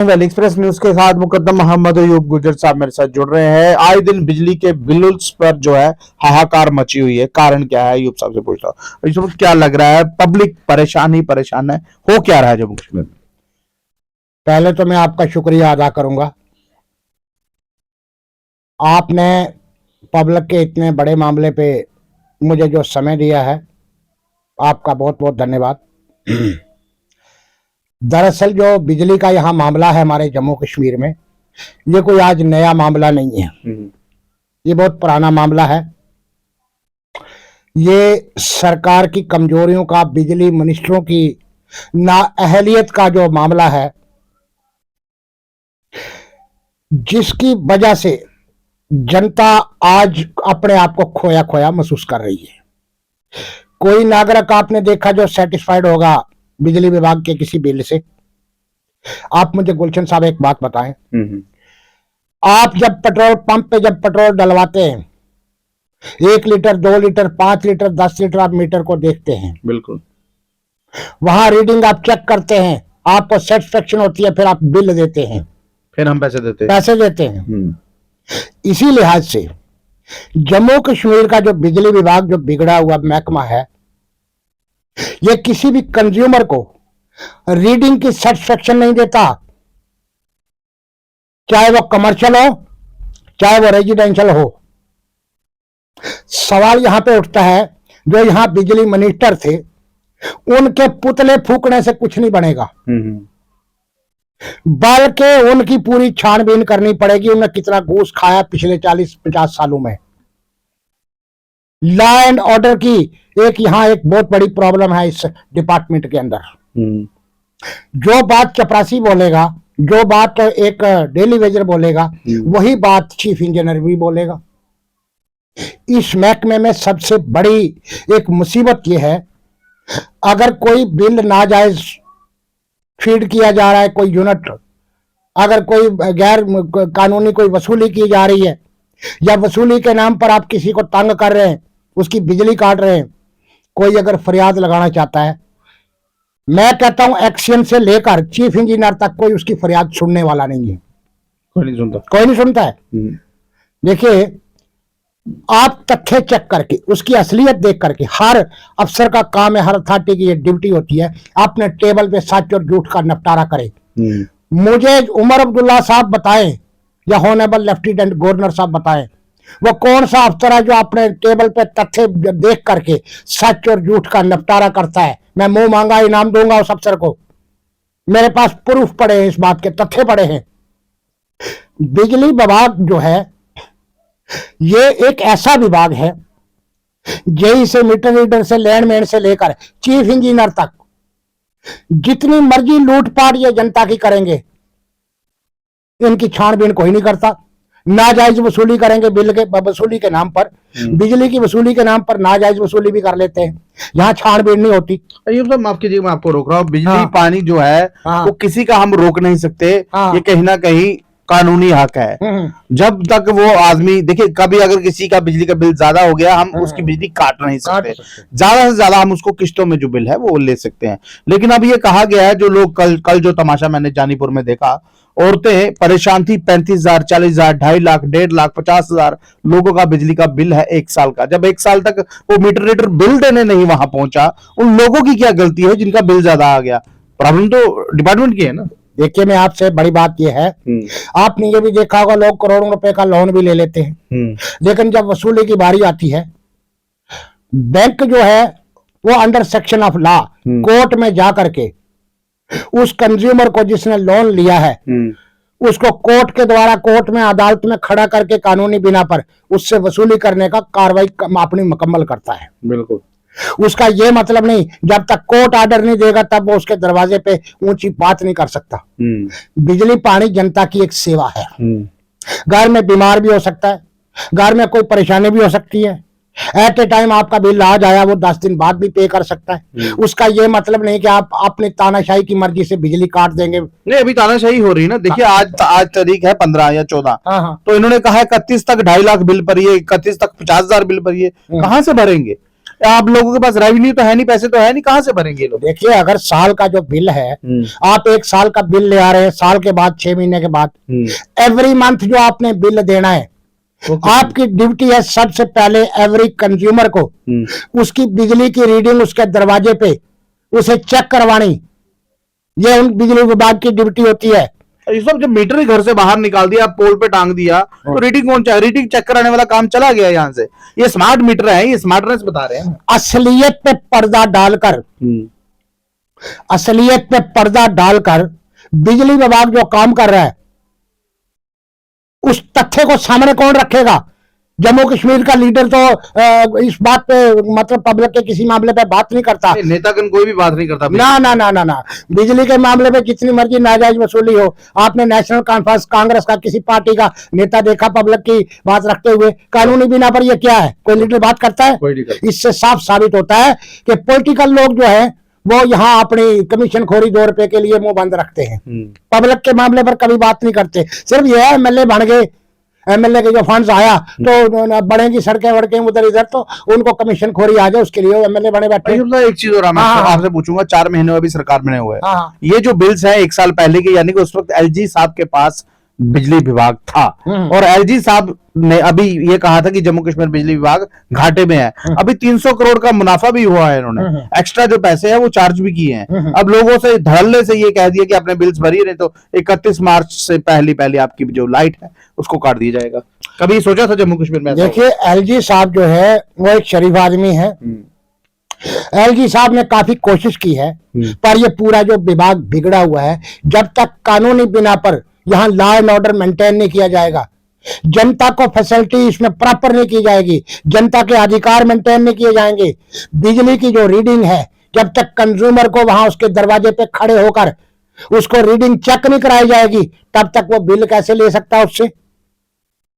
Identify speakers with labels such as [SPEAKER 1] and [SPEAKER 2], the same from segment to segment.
[SPEAKER 1] Valley express news के साथ मुकद्दम मोहम्मद अयूब गुजर साहब मेरे साथ जुड़ रहे हैं। आए दिन बिजली के बिल्स पर जो है हाहाकार मची हुई है, कारण क्या है? अयूब साहब से पूछता हूँ, अयूब साहब क्या लग रहा है? पब्लिक परेशान ही परेशान है, हो क्या रहा है जम्मू कश्मीर में?
[SPEAKER 2] पहले तो मैं आपका शुक्रिया अदा करूंगा। आपने पब्लिक के इतने बड़े मामले पे मुझे जो समय दिया है, आपका बहुत बहुत धन्यवाद। दरअसल जो बिजली का यहाँ मामला है हमारे जम्मू कश्मीर में, ये कोई आज नया मामला नहीं है। ये बहुत पुराना मामला है। ये सरकार की कमजोरियों का, बिजली मिनिस्टरों की नाअहलियत का जो मामला है, जिसकी वजह से जनता आज अपने आप को खोया खोया महसूस कर रही है। कोई नागरिक आपने देखा जो सेटिस्फाइड होगा बिजली विभाग के किसी बिल से? आप मुझे गुलशन साहब एक बात बताएं, आप जब पेट्रोल पंप पे जब पेट्रोल डलवाते हैं, 1 लीटर 2 लीटर 5 लीटर 10 लीटर आप मीटर को देखते हैं,
[SPEAKER 1] बिल्कुल।
[SPEAKER 2] वहां रीडिंग आप चेक करते हैं, आपको सेटिस्फेक्शन होती है, फिर आप बिल देते हैं,
[SPEAKER 1] फिर हम पैसे देते
[SPEAKER 2] हैं। इसी लिहाज से जम्मू कश्मीर का जो बिजली विभाग जो बिगड़ा हुआ महकमा है, ये किसी भी कंज्यूमर को रीडिंग की सेटिस्फेक्शन नहीं देता, चाहे वो कमर्शियल हो चाहे वो रेजिडेंशियल हो। सवाल यहां पे उठता है, जो यहां बिजली मिनिस्टर थे, उनके पुतले फूकने से कुछ नहीं बनेगा, बल्कि उनकी पूरी छानबीन करनी पड़ेगी। उन्होंने कितना घूस खाया पिछले 40-50 सालों में। लॉ एंड ऑर्डर की यहां एक बहुत बड़ी प्रॉब्लम है इस डिपार्टमेंट के अंदर। जो बात चपरासी बोलेगा, जो बात एक डेली वेजर बोलेगा, वही बात चीफ इंजीनियर भी बोलेगा। इस महकमे में सबसे बड़ी एक मुसीबत यह है, अगर कोई बिल नाजायज फीड किया जा रहा है, कोई यूनिट, अगर कोई गैर कानूनी कोई वसूली की जा रही है, या वसूली के नाम पर आप किसी को तंग कर रहे हैं, उसकी बिजली काट रहे हैं, कोई अगर फरियाद लगाना चाहता है, मैं कहता हूं एक्शन से लेकर चीफ इंजीनियर तक कोई उसकी फरियाद सुनने वाला नहीं है। कोई नहीं सुनता है। देखिए, आप तथ्य चेक करके, उसकी असलियत देख करके, हर अफसर का काम है, हर अथॉरिटी की ये ड्यूटी होती है, अपने टेबल पे सच और झूठ का निपटारा करे। मुझे उमर अब्दुल्ला साहब बताएं या ऑनरेबल लेफ्टिनेंट गवर्नर साहब बताएं, वो कौन सा अफसर है जो अपने टेबल पे तथ्य देख करके सच और झूठ का निपटारा करता है? मैं मुंह मांगा इनाम दूंगा उस अफसर को। मेरे पास प्रूफ पड़े हैं, इस बात के तथ्य पड़े हैं। बिजली विभाग जो है, ये एक ऐसा विभाग है, जेई से मीटर रीडर से लैंडमैन से लेकर चीफ इंजीनियर तक जितनी मर्जी लूटपाट ये जनता की करेंगे, इनकी छानबीन कोई नहीं करता। नाजायज वसूली करेंगे, बिल के वसूली के नाम पर, बिजली की वसूली के नाम पर नाजायज वसूली भी कर लेते हैं, यहाँ छानबीन नहीं होती।
[SPEAKER 1] अयूब साहब माफ कीजिए, मैं आपको रोक रहा हूँ। बिजली पानी जो है वो किसी का हम रोक नहीं सकते, ये कहीं ना कहीं कानूनी हक है। जब तक वो आदमी, देखिए, कभी अगर किसी का बिजली का बिल ज्यादा हो गया, हम उसकी बिजली काट नहीं सकते, ज्यादा से ज्यादा हम उसको किस्तों में जो बिल है वो ले सकते हैं। लेकिन अब ये कहा गया है, जो लोग कल जो तमाशा मैंने जानीपुर में देखा, औरतें परेशान थी, 35,000 40,000 2.5 लाख 1.5 लाख 50,000 लोगों का बिजली का बिल है 1 साल का। जब 1 साल तक वो मीटर रीडर बिल देने नहीं वहां पहुंचा, उन लोगों की क्या गलती है जिनका बिल ज्यादा आ गया? प्रॉब्लम तो डिपार्टमेंट की है ना।
[SPEAKER 2] देखिए, मैं आपसे बड़ी बात यह है, आपने ये भी देखा होगा, लोग करोड़ों रुपए का लोन भी ले लेते हैं, लेकिन जब वसूली की बारी आती है, बैंक जो है वो under section of law court में जा करके उस कंज्यूमर को जिसने लोन लिया है, उसको कोर्ट के द्वारा, कोर्ट में, अदालत में खड़ा करके कानूनी बिना पर उससे वसूली करने का कार्रवाई अपनी मुकम्मल करता है।
[SPEAKER 1] बिल्कुल।
[SPEAKER 2] उसका ये मतलब नहीं, जब तक कोर्ट ऑर्डर नहीं देगा तब वो उसके दरवाजे पे ऊंची बात नहीं कर सकता। बिजली पानी जनता की एक सेवा है। घर में बीमार भी हो सकता है, घर में कोई परेशानी भी हो सकती है, एट ए टाइम आपका बिल आज आया, वो 10 दिन बाद भी पे कर सकता है। उसका ये मतलब नहीं कि आप अपनी तानाशाही की मर्जी से बिजली काट देंगे।
[SPEAKER 1] नहीं, अभी तानाशाही हो रही है ना। देखिए, आज तारीख है 15 या 14, तो इन्होंने कहा है 31 तक 2.5 लाख बिल भरिए, 31 तक 50,000 बिल भरिए। कहां से भरेंगे? आप लोगों के पास रेवेन्यू तो है नहीं, पैसे तो है नहीं, कहां से भरेंगे लोग?
[SPEAKER 2] देखिए, अगर साल का जो बिल है, आप एक साल का बिल ले आ रहे हैं, साल के बाद 6 महीने के बाद एवरी मंथ जो आपने बिल देना है, आपकी ड्यूटी है सबसे पहले एवरी कंज्यूमर को उसकी बिजली की रीडिंग उसके दरवाजे पे उसे चेक करवानी। ये उन बिजली विभाग की ड्यूटी होती है।
[SPEAKER 1] ये सब जब मीटर ही घर से बाहर निकाल दिया, पोल पे टांग दिया, तो रीडिंग कौन चाहिए? रीडिंग चेक कराने वाला काम चला गया यहाँ से। ये स्मार्ट मीटर है, ये स्मार्टनेस बता रहे हैं।
[SPEAKER 2] असलियत पे पर्दा डालकर, असलियत पे पर्दा डालकर बिजली विभाग जो काम कर रहा है, उस तथ्य को सामने कौन रखेगा? जम्मू कश्मीर का लीडर तो इस बात पे मतलब पब्लिक के किसी मामले पे बात नहीं करता।
[SPEAKER 1] नेतागण कोई भी बात नहीं करता।
[SPEAKER 2] ना ना ना ना ना बिजली के मामले पे जितनी मर्जी नाजायज वसूली हो, आपने नेशनल कॉन्फ्रेंस कांग्रेस का किसी पार्टी का नेता देखा पब्लिक की बात रखते हुए? कानूनी बिना पर ये क्या है? कोई लीडर बात करता है? इससे साफ साबित होता है कि पॉलिटिकल लोग जो है वो यहाँ अपनी कमीशन खोरी 2 रुपए के लिए मुंह बंद रखते हैं, पब्लिक के मामले पर कभी बात नहीं करते। सिर्फ ये है एमएलए बन गए, एमएलए के जो फंड्स आया तो बढ़ेंगी सड़कें वड़कें उधर इधर, तो उनको कमीशन खोरी आ जाए, उसके लिए एमएलए बने बैठे।
[SPEAKER 1] एक चीज और आपसे पूछूंगा, 4 महीने अभी सरकार में हुए, ये जो बिल्स हैं 1 साल पहले के, यानी कि उस वक्त एलजी साहब के पास बिजली विभाग था, और एलजी साहब ने अभी ये कहा था कि जम्मू कश्मीर बिजली विभाग घाटे में है। अभी 300 करोड़ का मुनाफा भी हुआ है, इन्होंने एक्स्ट्रा जो पैसे हैं वो चार्ज भी किए हैं। अब लोगों से धड़ल्ले से ये कह दिया कि अपने बिल्स भरिए, नहीं तो 31 मार्च से पहले आपकी जो लाइट है उसको काट दिया जाएगा। कभी सोचा था जम्मू कश्मीर में?
[SPEAKER 2] देखिए, एलजी साहब जो है वो एक शरीफ आदमी है। एलजी साहब ने काफी कोशिश की है, पर ये पूरा जो विभाग बिगड़ा हुआ है, जब तक कानूनी बिना पर यहाँ लॉ एंड ऑर्डर मेंटेन नहीं किया जाएगा, जनता को फैसिलिटी इसमें प्रॉपर नहीं की जाएगी, जनता के अधिकार मेंटेन नहीं किए जाएंगे, बिजली की जो रीडिंग है जब तक कंज्यूमर को वहां उसके दरवाजे पे खड़े होकर उसको रीडिंग चेक नहीं कराई जाएगी, तब तक वो बिल कैसे ले सकता है? उससे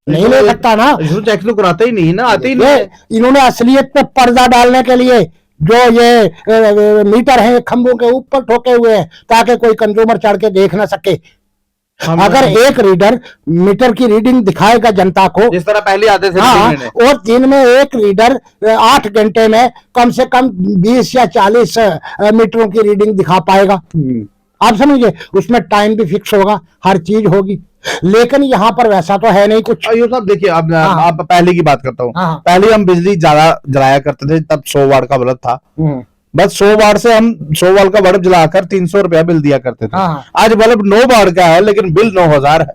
[SPEAKER 2] नहीं ले सकता ना।
[SPEAKER 1] चेक तो कराते ही नहीं ना, आते ही नहीं।
[SPEAKER 2] इन्होंने असलियत पे पर्दा डालने के लिए जो ये मीटर है खंभों के ऊपर ठोके हुए हैं ताकि कोई कंज्यूमर चढ़ के देख ना सके। अगर एक रीडर मीटर की रीडिंग दिखाएगा जनता को, जिस तरह पहले आते थे, और दिन में एक रीडर 8 घंटे में कम से कम 20 या 40 मीटरों की रीडिंग दिखा पाएगा, आप समझिए, उसमें टाइम भी फिक्स होगा, हर चीज होगी। लेकिन यहाँ पर वैसा तो है नहीं कुछ।
[SPEAKER 1] अयो साहब देखिए, अब आप पहले की बात करता हूँ, पहले हम बिजली ज्यादा जलाया करते थे, तब 100 वाट का बल्ब था, बस 100 वाट से हम 100 वाट का बल्ब जलाकर 300 रुपया बिल दिया करते थे। आज बल्ब 9 वाट का है लेकिन बिल 9000 है।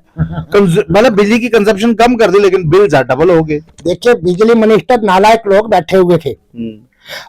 [SPEAKER 1] मतलब बिजली की कंजप्शन कम कर दी लेकिन बिल डबल हो गए।
[SPEAKER 2] देखिए, बिजली मिनिस्टर नालायक लोग बैठे हुए थे।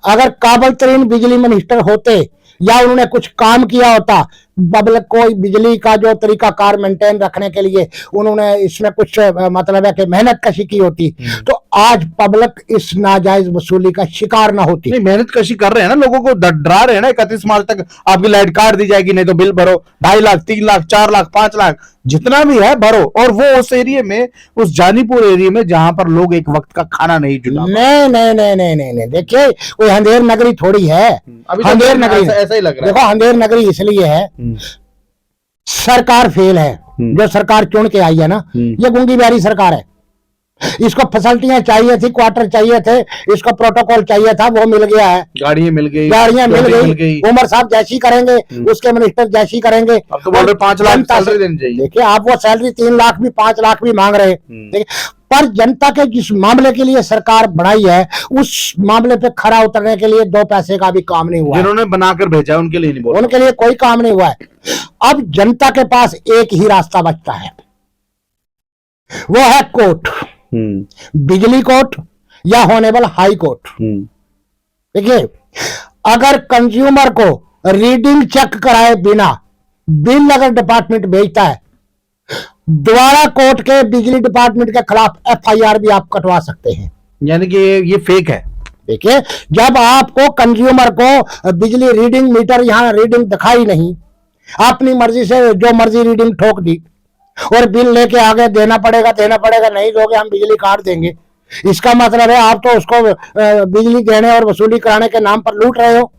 [SPEAKER 2] अगर काबिल तरीन बिजली मिनिस्टर होते या उन्होंने कुछ काम किया होता, पब्लिक को बिजली का जो तरीका कार मेंटेन रखने के लिए उन्होंने इसमें कुछ मतलब है कि मेहनत कशी की होती, तो आज पब्लिक इस नाजायज वसूली का शिकार ना होती।
[SPEAKER 1] नहीं, मेहनत कशी कर रहे हैं ना, लोगों को डरा रहे हैं ना, 31 मार्च तक आपकी लाइट काट दी जाएगी, नहीं तो बिल भरो 2.5 लाख 3 लाख 4 लाख 5 लाख जितना भी है भरो। और वो उस एरिया में, उस जानीपुर एरिया में जहां पर लोग एक वक्त का खाना नहीं जुटा।
[SPEAKER 2] नहीं नहीं नहीं नहीं नहीं नहीं, देखिए कोई अंधेर नगरी थोड़ी है, अंधेर नगरी
[SPEAKER 1] ऐसा ही लग रहा है।
[SPEAKER 2] देखो, अंधेर नगरी इसलिए है, सरकार फेल है, जो सरकार चुन के आई है ना, ये गूंगी बैरी सरकार है। इसको फैसिलिटियां चाहिए थी, क्वार्टर चाहिए थे, इसको प्रोटोकॉल चाहिए था, वो मिल गया है,
[SPEAKER 1] गाड़ियां मिल
[SPEAKER 2] गई, उमर साहब जैसी करेंगे, उसके मिनिस्टर जैसी करेंगे।
[SPEAKER 1] अब तो बोल रहे 5 लाख सैलरी देनी चाहिए।
[SPEAKER 2] देखिए, आप वो सैलरी 3 लाख भी 5 लाख भी मांग रहे हैं, पर जनता के जिस मामले के लिए सरकार बनाई है उस मामले पे खरा उतरने के लिए 2 पैसे का भी काम नहीं हुआ।
[SPEAKER 1] जिन्होंने बनाकर भेजा है उनके लिए नहीं बोला,
[SPEAKER 2] उनके लिए कोई काम नहीं हुआ है। अब जनता के पास एक ही रास्ता बचता है, वो है कोर्ट, बिजली कोर्ट या होनेबल हाई कोर्ट। देखिए, अगर कंज्यूमर को रीडिंग चेक कराए बिना बिल अगर डिपार्टमेंट भेजता है, दोबारा कोर्ट के बिजली डिपार्टमेंट के खिलाफ एफआईआर भी आप कटवा सकते हैं।
[SPEAKER 1] यानी कि ये फेक है।
[SPEAKER 2] देखिए, जब आपको कंज्यूमर को बिजली रीडिंग मीटर यहाँ रीडिंग दिखाई नहीं, अपनी मर्जी से जो मर्जी रीडिंग ठोक दी और बिल लेके आगे देना पड़ेगा, नहीं दोगे हम बिजली काट देंगे, इसका मतलब है आप तो उसको बिजली देने और वसूली कराने के नाम पर लूट रहे हो।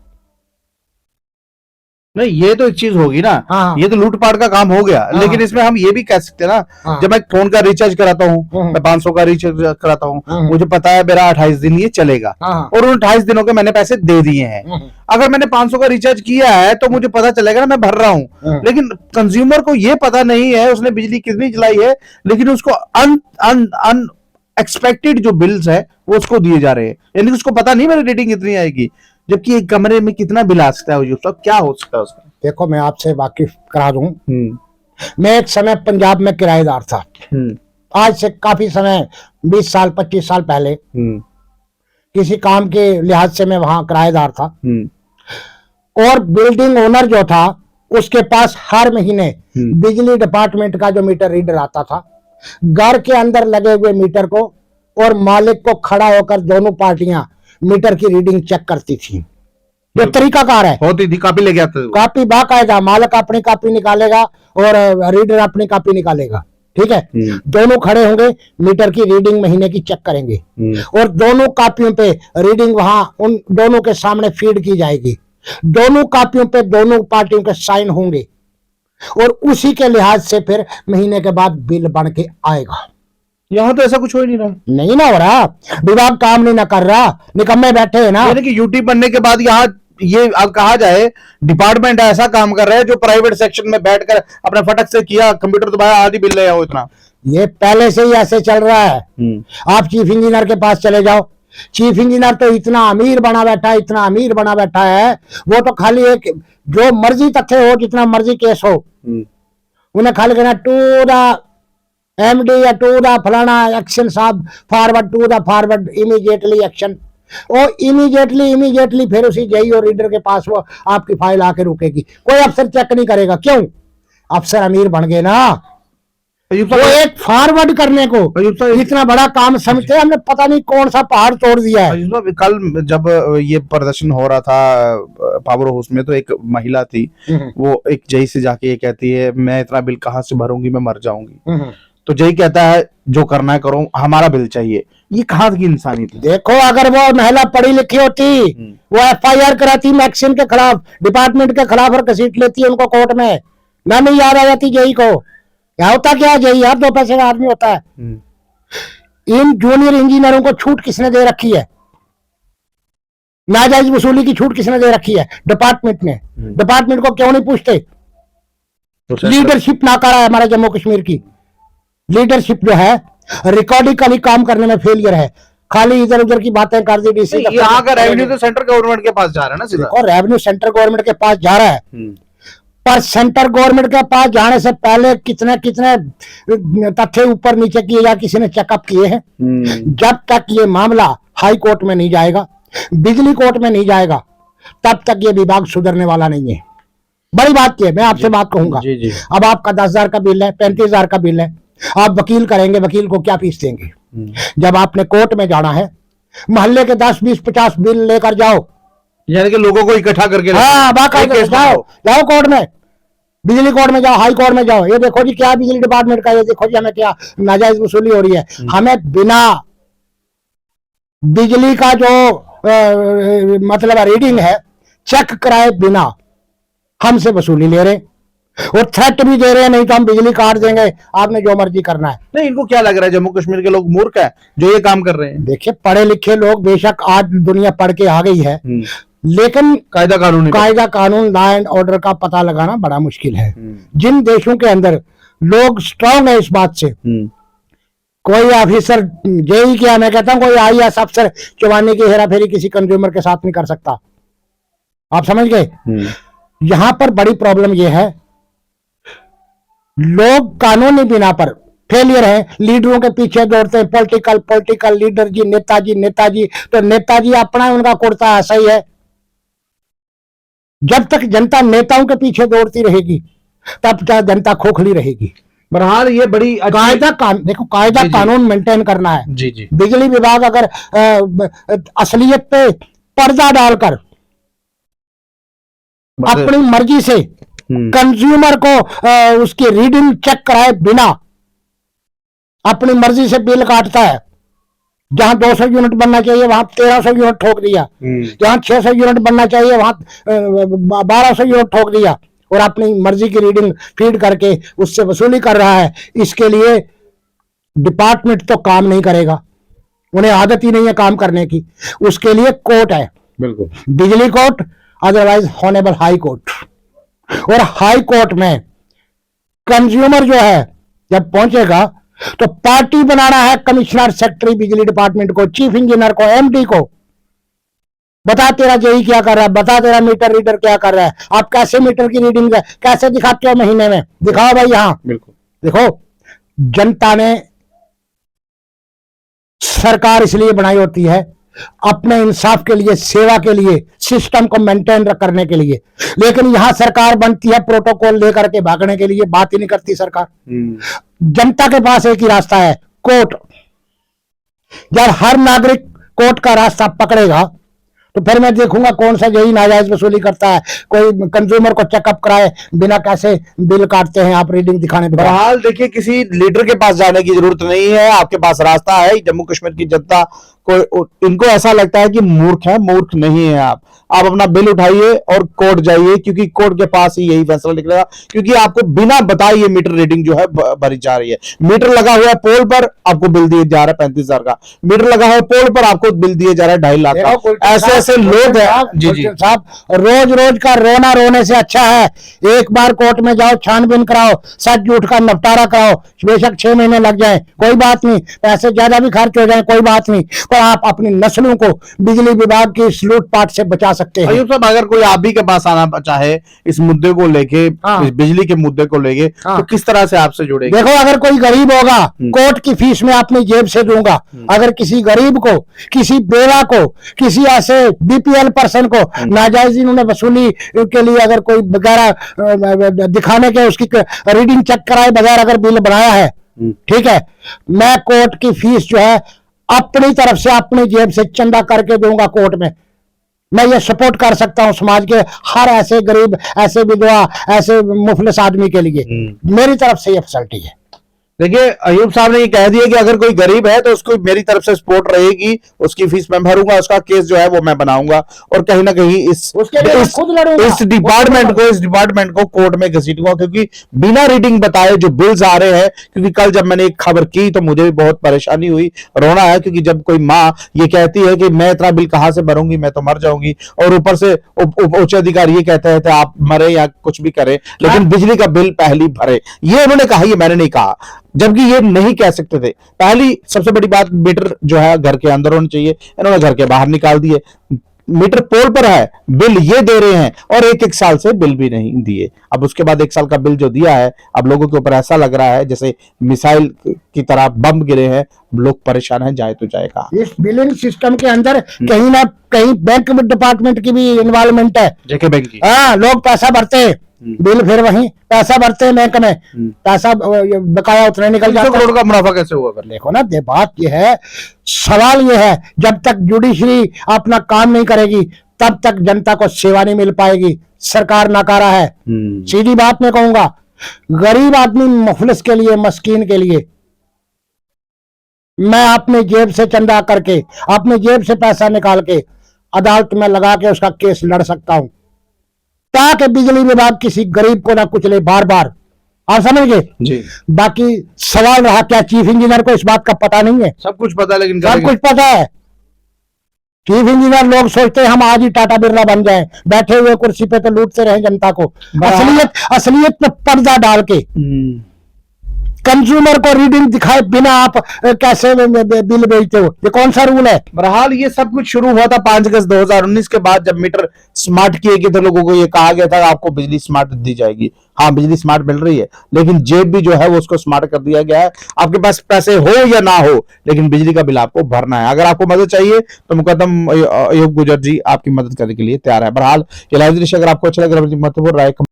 [SPEAKER 1] नहीं, ये तो एक चीज होगी ना।
[SPEAKER 2] हाँ।
[SPEAKER 1] ये तो लूटपाट का काम हो गया।
[SPEAKER 2] हाँ।
[SPEAKER 1] लेकिन इसमें हम ये भी कह सकते हैं ना,
[SPEAKER 2] हाँ।
[SPEAKER 1] जब मैं फोन का रिचार्ज कराता हूँ, मैं 500 का रिचार्ज कराता हूँ, मुझे पता है मेरा 28 दिन ये चलेगा,
[SPEAKER 2] हाँ।
[SPEAKER 1] और उन 28 दिनों के मैंने पैसे दे दिए हैं। अगर मैंने 500 का रिचार्ज किया है तो मुझे पता चलेगा ना, मैं भर रहा हूँ। लेकिन कंज्यूमर को ये पता नहीं है उसने बिजली कितनी जलाई है, लेकिन उसको अनएक्सपेक्टेड जो बिल्स है वो उसको दिए जा रहे हैं, यानी उसको पता नहीं मेरी रेटिंग कितनी आएगी, जबकि एक कमरे में कितना बिल आ सकता है, उसका क्या हो सकता है उसका।
[SPEAKER 2] देखो, मैं आपसे वाकिफ करा दूं, मैं एक समय पंजाब में किराएदार था। आज से काफी समय, 20 साल 25 साल पहले, किसी काम के लिहाज से मैं वहां किराएदार था, और बिल्डिंग ओनर जो था उसके पास हर महीने बिजली डिपार्टमेंट का जो मीटर रीडर आता था, घर के अंदर लगे हुए मीटर को और मालिक को खड़ा होकर दोनों पार्टियां मीटर की रीडिंग चेक करती थी। जो तरीकाकार है,
[SPEAKER 1] होती थी, कापी लेके आते थे,
[SPEAKER 2] कापी बाकायदा, मालिक अपनी कापी निकालेगा और रीडर अपनी कापी निकालेगा, ठीक है। दोनों खड़े होंगे, मीटर की रीडिंग महीने की चेक करेंगे, और दोनों कापियों पे रीडिंग वहां उन दोनों के सामने फीड की जाएगी। दोनों कापियों पे दोनों पार्टियों के साइन होंगे, और उसी के लिहाज से फिर महीने के बाद बिल बन के आएगा।
[SPEAKER 1] यहाँ तो ऐसा कुछ हो ही नहीं रहा।
[SPEAKER 2] नहीं ना हो रहा, विभाग काम नहीं ना कर रहा, निकम्मे बैठे हैं ना।
[SPEAKER 1] यानी कि यूटी बनने के बाद यहाँ ये अब कहा जाए डिपार्टमेंट ऐसा काम कर रहा है जो प्राइवेट सेक्शन में बैठकर अपने फटक से किया, कंप्यूटर दबाया, आदि बिल ले आओ इतना।
[SPEAKER 2] ये पहले से ही ऐसे चल रहा है। आप चीफ इंजीनियर के पास चले जाओ, चीफ इंजीनियर तो इतना अमीर बना बैठा है, इतना अमीर बना बैठा है, वो तो खाली एक जो मर्जी तथ्य हो, जितना मर्जी केस हो, उन्हें खाली कहना टू द एमडी या टू द फलाना एक्शन साहब, forward to the forward immediately action. और इमीडिएटली फिर उसी जेई और रीडर के पास वो आपकी फाइल आके रुकेगी। कोई अफसर चेक नहीं करेगा। क्यों? अफसर अमीर बन गए ना, वो एक फॉरवर्ड करने को इतना बड़ा काम समझते हैं। हमने पता नहीं कौन सा पहाड़ तोड़ दिया है।
[SPEAKER 1] कल जब ये प्रदर्शन हो रहा था पावर हाउस में, तो एक महिला थी, वो एक जई से जाके ये कहती है मैं इतना बिल कहाँ से भरूंगी, मैं मर जाऊंगी। तो जई कहता है जो करना है करो, हमारा बिल चाहिए। ये कहाँ की इंसानियत है?
[SPEAKER 2] देखो, अगर वो महिला पढ़ी लिखी होती, वो एफआईआर कराती मैक्सिम के खिलाफ, डिपार्टमेंट के खिलाफ, और घसीट लेती है उनको कोर्ट में, ना नहीं याद आ जाती जेई को। क्या होता क्या जेई यार, 2 पैसे का आदमी होता है। इन जूनियर इंजीनियरों को छूट किसने दे रखी है? नाजायज वसूली की छूट किसने दे रखी है? डिपार्टमेंट ने। डिपार्टमेंट को क्यों नहीं पूछते? लीडरशिप नाकारा है हमारे जम्मू कश्मीर की। लीडरशिप जो है रिकॉर्डिकली काम करने में फेलियर है, खाली इधर उधर की बातें कर दी डीसी।
[SPEAKER 1] यहाँ का रेवेन्यू तो सेंट्रल गवर्नमेंट के पास जा रहा है ना सीधा।
[SPEAKER 2] और रेवेन्यू सेंट्रल गवर्नमेंट के पास जा रहा है, पर सेंट्रल गवर्नमेंट के पास जाने से पहले कितने कितने तथ्य ऊपर नीचे किए जा, किसी ने चेकअप किए हैं। जब तक ये मामला हाई कोर्ट में नहीं जाएगा, बिजली कोर्ट में नहीं जाएगा, तब तक ये विभाग सुधरने वाला नहीं है। बड़ी बात है, मैं आपसे बात कहूंगा। अब आपका 10,000 का बिल है, 35,000 का बिल है, आप वकील करेंगे, वकील को क्या फीस देंगे? जब आपने कोर्ट में जाना है, मोहल्ले के 10, 20, 50 बिल लेकर जाओ,
[SPEAKER 1] यानी कि लोगों को इकट्ठा करके
[SPEAKER 2] जाओ कोर्ट में, बिजली कोर्ट में जाओ, हाई कोर्ट में जाओ, ये देखो जी क्या बिजली डिपार्टमेंट का, ये देखो जी हमें क्या नाजायज वसूली हो रही है। हमें बिना बिजली का जो मतलब रीडिंग है चेक कराए बिना हमसे वसूली ले रहे, और थ्रेट भी दे रहे हैं, नहीं तो हम बिजली काट देंगे, आपने जो मर्जी करना है।
[SPEAKER 1] नहीं, इनको क्या लग रहा है जम्मू कश्मीर के लोग मूर्ख है जो ये काम कर रहे हैं?
[SPEAKER 2] देखिए, पढ़े लिखे लोग बेशक आज दुनिया पढ़ के आ गई है, लेकिन कायदा कानून लॉ एंड ऑर्डर का पता लगाना बड़ा मुश्किल है। जिन देशों के अंदर लोग स्ट्रांग है इस बात से, कोई ऑफिसर जेई क्या, मैं कहता हूं कोई आईएएस अफसर चवानी की हेरा फेरी किसी कंज्यूमर के साथ नहीं कर सकता। आप समझ गए? यहां पर बड़ी प्रॉब्लम यह है, लोग कानूनी बिना पर फेलियर है, लीडरों के पीछे दौड़ते हैं। पॉलिटिकल लीडर जी, नेताजी, तो नेताजी अपना उनका कुर्ता ऐसा ही है। जब तक जनता नेताओं के पीछे दौड़ती रहेगी, तब तक जनता खोखली रहेगी।
[SPEAKER 1] बहरहाल ये बड़ी
[SPEAKER 2] देखो, कायदा कानून मेंटेन करना है।
[SPEAKER 1] जी।
[SPEAKER 2] बिजली विभाग अगर असलियत पे पर्दा डालकर अपनी मर्जी से कंज्यूमर को उसकी रीडिंग चेक कराए बिना अपनी मर्जी से बिल काटता है, जहां 200 यूनिट बनना चाहिए वहां 1300 यूनिट ठोक दिया, जहां 600 यूनिट बनना चाहिए वहां 1200 यूनिट ठोक दिया, और अपनी मर्जी की रीडिंग फीड करके उससे वसूली कर रहा है। इसके लिए डिपार्टमेंट तो काम नहीं करेगा, उन्हें आदत ही नहीं है काम करने की। उसके लिए कोर्ट है,
[SPEAKER 1] बिल्कुल,
[SPEAKER 2] बिजली court, otherwise honourable high court. और हाई कोर्ट में कंज्यूमर जो है जब पहुंचेगा तो पार्टी बनाना है कमिश्नर, सेक्रेटरी बिजली डिपार्टमेंट को, चीफ इंजीनियर को, एमडी को। बता तेरा जेई क्या कर रहा है, बता तेरा मीटर रीडर क्या कर रहा है, आप कैसे मीटर की रीडिंग कैसे दिखाते हो महीने में, दिखाओ भाई। यहां
[SPEAKER 1] बिल्कुल,
[SPEAKER 2] देखो, जनता ने सरकार इसलिए बनाई होती है अपने इंसाफ के लिए, सेवा के लिए, सिस्टम को मेंटेन करने के लिए, लेकिन यहां सरकार बनती है प्रोटोकॉल लेकर के भागने के लिए, बात ही नहीं करती सरकार। जनता के पास एक ही रास्ता है, कोर्ट। जब हर नागरिक कोर्ट का रास्ता पकड़ेगा तो फिर मैं देखूंगा कौन सा जेई नाजायज वसूली करता है, कोई कंज्यूमर को चेकअप कराए बिना कैसे बिल काटते हैं आप रीडिंग दिखाने पर।
[SPEAKER 1] बहरहाल देखिए, किसी लीडर के पास जाने की जरूरत नहीं है, आपके पास रास्ता है। जम्मू कश्मीर की जनता को, इनको ऐसा लगता है कि मूर्ख है, मूर्ख नहीं है। आप अपना बिल उठाइए और कोर्ट जाइए, क्योंकि कोर्ट के पास ही यही फैसला निकलेगा, क्योंकि आपको बिना बताए ये मीटर रीडिंग जो है भरी जा रही है। मीटर लगा हुआ है पोल पर, आपको बिल दिए जा रहा है 35,000 का। मीटर लगा हुआ है पोल पर, आपको बिल दिए जा रहा है 2.5 लाख का। ऐसे ऐसे लोग हैं जी जी
[SPEAKER 2] साहब, रोज रोज का रोना रोने से अच्छा है एक बार कोर्ट में जाओ, छानबीन कराओ, सच झूठ का निपटारा कराओ। बेशक 6 महीने लग जाए कोई बात नहीं, पैसे ज्यादा भी खर्च हो जाए कोई बात नहीं, पर आप अपनी नस्लों को बिजली विभाग की इस लूटपाट से बचा सकते हैं।
[SPEAKER 1] अयूब साहब, अगर कोई आप ही के पास आना चाहे इस मुद्दे को लेके, इस बिजली के मुद्दे को लेके, तो किस तरह से आपसे जुड़ेगा?
[SPEAKER 2] देखो, अगर कोई गरीब होगा, कोर्ट की फीस में अपनी जेब से दूंगा। अगर किसी गरीब को, किसी बेवा को, किसी ऐसे बीपीएल पर्सन को नाजायज इन्होंने वसूली के लिए अगर कोई वगैरह दिखाने के उसकी रीडिंग चेक कराए बगैर अगर बिल बनाया है, ठीक है, मैं कोर्ट की फीस जो है अपनी तरफ से अपनी जेब से चंदा करके दूंगा कोर्ट में। मैं ये सपोर्ट कर सकता हूं समाज के हर ऐसे गरीब, ऐसे विधवा, ऐसे मुफलिस आदमी के लिए। मेरी तरफ से ये फैसिलिटी है।
[SPEAKER 1] देखिए, अयूब साहब ने ये कह दिया कि अगर कोई गरीब है तो उसको मेरी तरफ से सपोर्ट रहेगी, उसकी फीस मैं भरूंगा, उसका केस जो है वो मैं बनाऊंगा, और कहीं ना कहीं इस डिपार्टमेंट को कोर्ट में घसीटूंगा, क्योंकि बिना रीडिंग बताए जो बिल्स आ रहे हैं। क्योंकि कल जब मैंने एक खबर की तो मुझे भी बहुत परेशानी हुई, रोना है, क्योंकि जब कोई माँ ये कहती है कि मैं इतना बिल कहां से भरूंगी, मैं तो मर जाऊंगी, और ऊपर से उच्च अधिकारी ये कहते हैं आप मरे या कुछ भी करें, लेकिन बिजली का बिल पहली भरे, ये उन्होंने कहा, ये मैंने नहीं कहा, जबकि ये नहीं कह सकते थे। पहली सबसे बड़ी बात, मीटर जो है घर के अंदर होना चाहिए, इन्होंने घर के बाहर निकाल दिए। मीटर पोल पर है, बिल ये दे रहे हैं, और एक साल से बिल भी नहीं दिए। अब उसके बाद 1 साल का बिल जो दिया है, अब लोगों के ऊपर ऐसा लग रहा है जैसे मिसाइल की तरह बम गिरे हैं, लोग परेशान हैं, जाए तो जाएगा।
[SPEAKER 2] इस बिलिंग सिस्टम के अंदर कहीं ना कहीं बैंक डिपार्टमेंट की भी इन्वॉल्वमेंट है,
[SPEAKER 1] जेके बैंक की।
[SPEAKER 2] हाँ, लोग पैसा भरते हैं, बिल फिर वहीं पैसा भरते हैं बैंक में, पैसा बकाया उतने निकल जाता है।
[SPEAKER 1] 100 करोड़ का मुनाफा कैसे हुआ?
[SPEAKER 2] देखो ना, बात ये है, सवाल ये है, जब तक जुडिशरी अपना काम नहीं करेगी तब तक जनता को सेवा नहीं मिल पाएगी। सरकार नाकारा है, सीधी बात मैं कहूंगा। गरीब आदमी मुफलिस के लिए, मस्कीन के लिए मैं अपने जेब से चंदा करके, अपने जेब से पैसा निकाल के अदालत में लगा के उसका केस लड़ सकता हूं, ताकि बिजली विभाग किसी गरीब को ना कुचले बार बार। आप समझ गए जी। बाकी सवाल रहा, क्या चीफ इंजीनियर को इस बात का पता नहीं है?
[SPEAKER 1] सब कुछ पता है, लेकिन
[SPEAKER 2] सब कुछ पता है। चीफ इंजीनियर लोग सोचते हैं हम आज ही टाटा बिरला बन जाएं, बैठे हुए कुर्सी पे तो लूटते रहे जनता को। असलियत पे पर्दा डाल के कंज्यूमर को रीडिंग दिखाए बिना आप कैसे बिल भेजते हो? ये कौन सा रूल है?
[SPEAKER 1] बहरहाल ये सब कुछ शुरू हुआ था 5 अगस्त 2019 के बाद, जब मीटर स्मार्ट किए गए थे। लोगों को ये कहा गया था आपको बिजली स्मार्ट दी जाएगी। हाँ, बिजली स्मार्ट मिल रही है, लेकिन जेब भी जो है वो उसको स्मार्ट कर दिया गया है। आपके पास पैसे हो या ना हो, लेकिन बिजली का बिल आपको भरना है। अगर आपको मदद चाहिए तो मुकद्दम अयूब गुजर जी आपकी मदद करने के लिए तैयार है। बहरहाल ये लाइव दृश्य अगर आपको अच्छा लग रहा है, महत्वपूर्ण राय